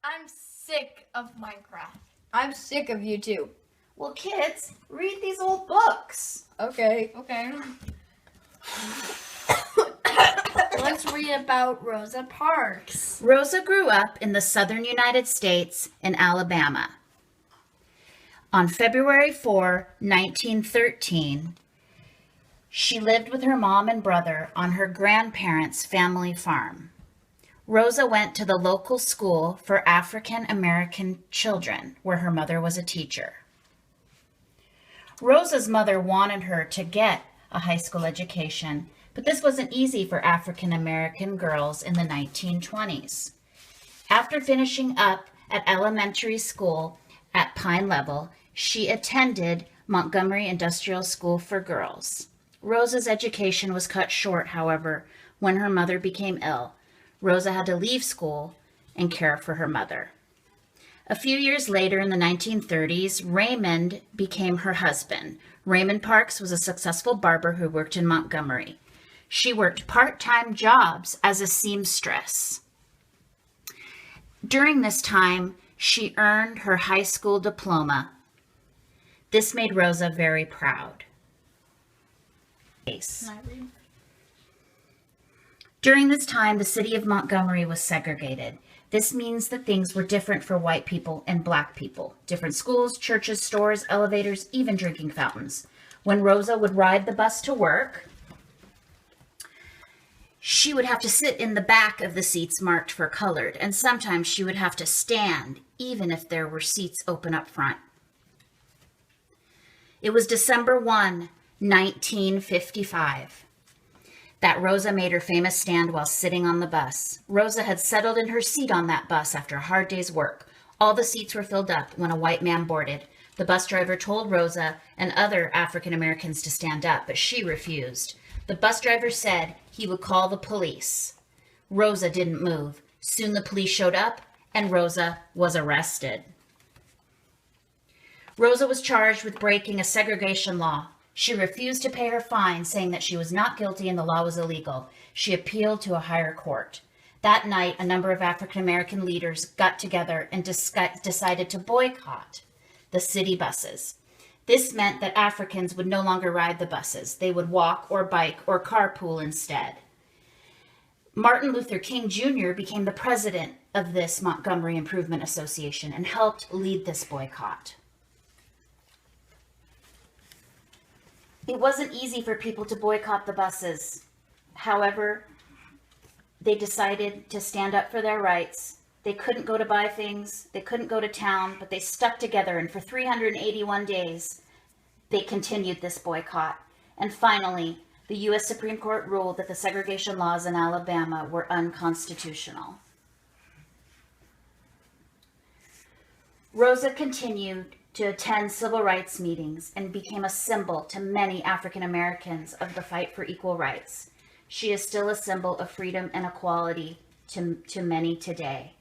I'm sick of Minecraft. I'm sick of you too. Well, kids, read these old books. Okay. Let's read about Rosa Parks. Rosa grew up in the southern United States in Alabama. On February 4, 1913, she lived with her mom and brother on her grandparents' family farm. Rosa went to the local school for African American children, where her mother was a teacher. Rosa's mother wanted her to get a high school education, but this wasn't easy for African American girls in the 1920s. After finishing up at elementary school at Pine Level, she attended Montgomery Industrial School for Girls. Rosa's education was cut short, however, when her mother became ill. Rosa had to leave school and care for her mother. A few years later, in the 1930s, Raymond became her husband. Raymond Parks was a successful barber who worked in Montgomery. She worked part-time jobs as a seamstress. During this time, she earned her high school diploma. This made Rosa very proud. During this time, the city of Montgomery was segregated. This means that things were different for white people and black people. Different schools, churches, stores, elevators, even drinking fountains. When Rosa would ride the bus to work, she would have to sit in the back of the seats marked for colored, and sometimes she would have to stand, even if there were seats open up front. It was December 1, 1955, that Rosa made her famous stand while sitting on the bus. Rosa had settled in her seat on that bus after a hard day's work. All the seats were filled up when a white man boarded. The bus driver told Rosa and other African Americans to stand up, but she refused. The bus driver said he would call the police. Rosa didn't move. Soon the police showed up and Rosa was arrested. Rosa was charged with breaking a segregation law. She refused to pay her fine, saying that she was not guilty and the law was illegal. She appealed to a higher court. That night, a number of African American leaders got together and decided to boycott the city buses. This meant that Africans would no longer ride the buses. They would walk or bike or carpool instead. Martin Luther King Jr. became the president of this Montgomery Improvement Association and helped lead this boycott. It wasn't easy for people to boycott the buses. However, they decided to stand up for their rights. They couldn't go to buy things. They couldn't go to town, but they stuck together. And for 381 days, they continued this boycott. And finally, the U.S. Supreme Court ruled that the segregation laws in Alabama were unconstitutional. Rosa continued to attend civil rights meetings and became a symbol to many African Americans of the fight for equal rights. She is still a symbol of freedom and equality to many today.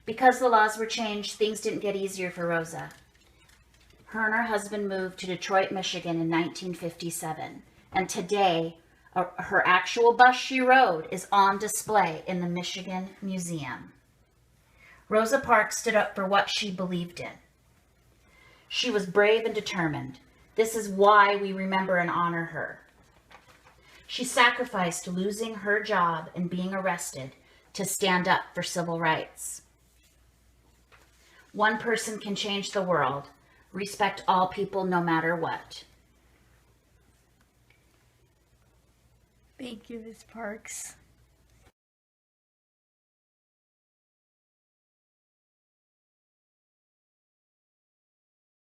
Because the laws were changed, things didn't get easier for Rosa. Her and her husband moved to Detroit, Michigan in 1957, and today her actual bus she rode is on display in the Michigan Museum. Rosa Parks stood up for what she believed in. She was brave and determined. This is why we remember and honor her. She sacrificed losing her job and being arrested to stand up for civil rights. One person can change the world. Respect all people no matter what. Thank you, Ms. Parks.